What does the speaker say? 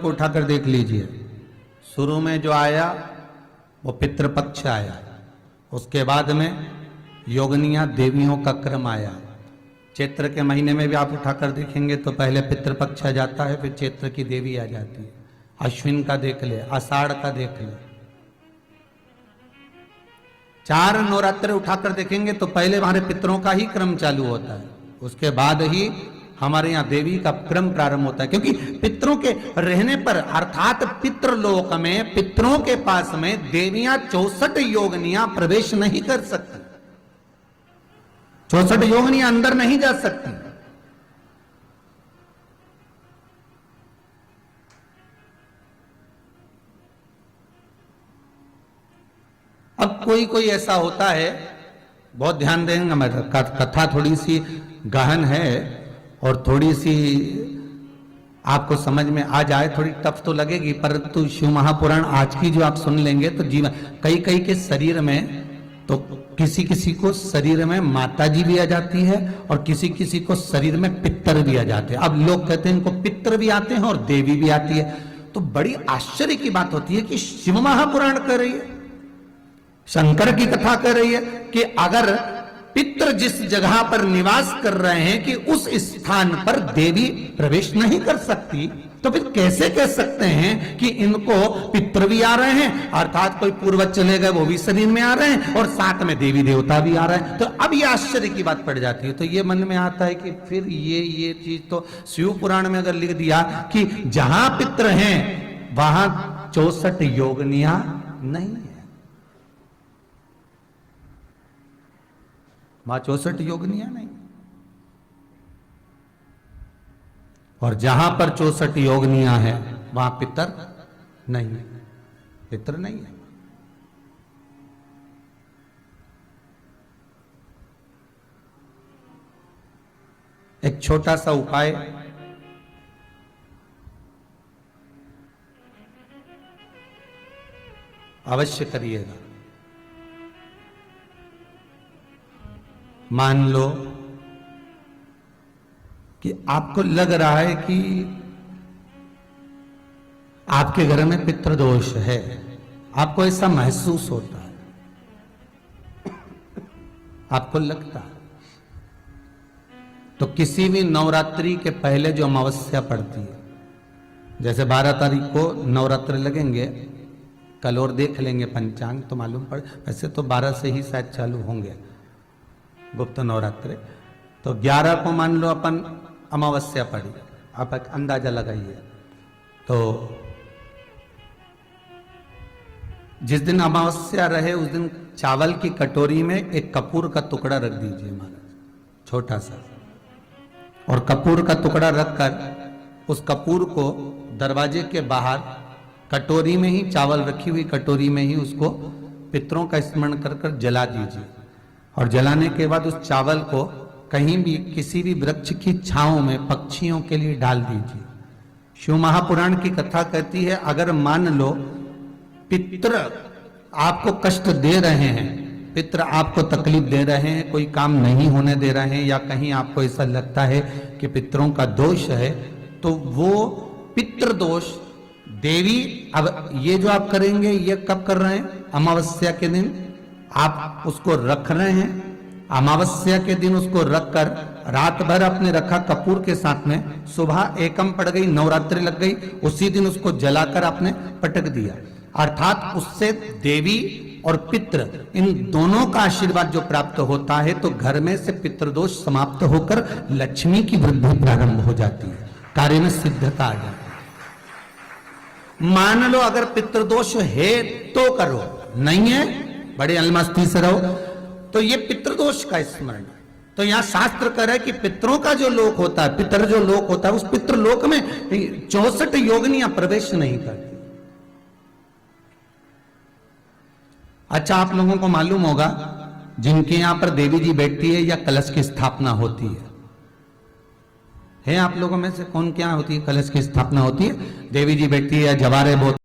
को उठाकर देख लीजिए। शुरू में जो आया वो पितृपक्ष आया, उसके बाद में योगनियां देवियों का क्रम आया। चैत्र के महीने में भी आप उठाकर देखेंगे तो पहले पितृपक्ष आ जाता है, फिर चैत्र की देवी आ जाती है। अश्विन का देख ले, आषाढ़ का देख ले, 4 नवरात्र उठाकर देखेंगे तो पहले हमारे पितरों का ही क्रम चालू होता है, उसके बाद ही हमारे यहाँ देवी का क्रम प्रारंभ होता है। क्योंकि पितरों के रहने पर अर्थात पितृलोक में पितरों के पास में देवियां 64 योगनियां प्रवेश नहीं कर सकती, 64 योगनियां अंदर नहीं जा सकती। अब कोई कोई ऐसा होता है, बहुत ध्यान देंगे, मैं कथा थोड़ी सी गहन है और थोड़ी सी आपको समझ में आ जाए, थोड़ी टफ तो लगेगी, परंतु शिव महापुराण आज की जो आप सुन लेंगे तो जीवन कई कई के शरीर में, तो किसी किसी को शरीर में माता जी भी आ जाती है और किसी किसी को शरीर में पितर भी आ जाते हैं। अब लोग कहते हैं इनको पितर भी आते हैं और देवी भी आती है, तो बड़ी आश्चर्य की बात होती है कि शिव महापुराण कर रही है, शंकर की कथा कर रही है कि अगर पितर जिस जगह पर निवास कर रहे हैं कि उस स्थान पर देवी प्रवेश नहीं कर सकती, तो फिर कैसे कह सकते हैं कि इनको पितर भी आ रहे हैं, अर्थात कोई पूर्वज चले गए वो भी शरीर में आ रहे हैं और साथ में देवी देवता भी आ रहे हैं। तो अब ये आश्चर्य की बात पड़ जाती है। तो ये मन में आता है कि फिर ये चीज तो शिव पुराण में अगर लिख दिया कि जहां पितर हैं वहां 64 योगनियां नहीं है, वहां 64 योगनियां नहीं, और जहां पर 64 योगनियां हैं वहां पितर नहीं है, पितर नहीं है। एक छोटा सा उपाय अवश्य करिएगा। मान लो कि आपको लग रहा है कि आपके घर में पितृदोष है, आपको ऐसा महसूस होता है, आपको लगता है, तो किसी भी नवरात्रि के पहले जो अमावस्या पड़ती है, जैसे 12 तारीख को नवरात्र लगेंगे, कल और देख लेंगे पंचांग तो मालूम पड़े, वैसे तो 12 से ही शायद चालू होंगे गुप्त नवरात्रि, तो 11 को मान लो अपन अमावस्या पड़ी, आप एक अंदाजा लगाइए। तो जिस दिन अमावस्या रहे उस दिन चावल की कटोरी में एक कपूर का टुकड़ा रख दीजिए महाराज, छोटा सा, और कपूर का टुकड़ा रखकर उस कपूर को दरवाजे के बाहर कटोरी में ही, चावल रखी हुई कटोरी में ही उसको पितरों का स्मरण कर कर जला दीजिए। और जलाने के बाद उस चावल को कहीं भी किसी भी वृक्ष की छांव में पक्षियों के लिए डाल दीजिए। शिव महापुराण की कथा कहती है अगर मान लो पितृ आपको कष्ट दे रहे हैं, पितृ आपको तकलीफ दे रहे हैं, कोई काम नहीं होने दे रहे हैं, या कहीं आपको ऐसा लगता है कि पितरों का दोष है, तो वो पितृदोष देवी, अब ये जो आप करेंगे ये कब कर रहे हैं? अमावस्या के दिन आप उसको रख रहे हैं, अमावस्या के दिन उसको रखकर रात भर आपने रखा कपूर के साथ में, सुबह एकम पड़ गई, नवरात्रि लग गई, उसी दिन उसको जलाकर आपने पटक दिया, अर्थात उससे देवी और पितृ इन दोनों का आशीर्वाद जो प्राप्त होता है, तो घर में से पितृदोष समाप्त होकर लक्ष्मी की वृद्धि प्रारंभ हो जाती है, कार्य में सिद्धता आ जाती है। मान लो अगर पितृदोष है तो करो, नहीं है बड़े अलमस्ती से रहो, तो ये पितृदोष का स्मरण। तो यहां शास्त्र कह रहा है कि पितरों का जो लोक होता है, पितर जो लोक होता है, उस पितृलोक में 64 योगनियां प्रवेश नहीं करती। अच्छा, आप लोगों को मालूम होगा जिनके यहां पर देवी जी बैठती है या कलश की स्थापना होती है आप लोगों में से कौन क्या होती है? कलश की स्थापना होती है, देवी जी बैठती है या जवारे बहुत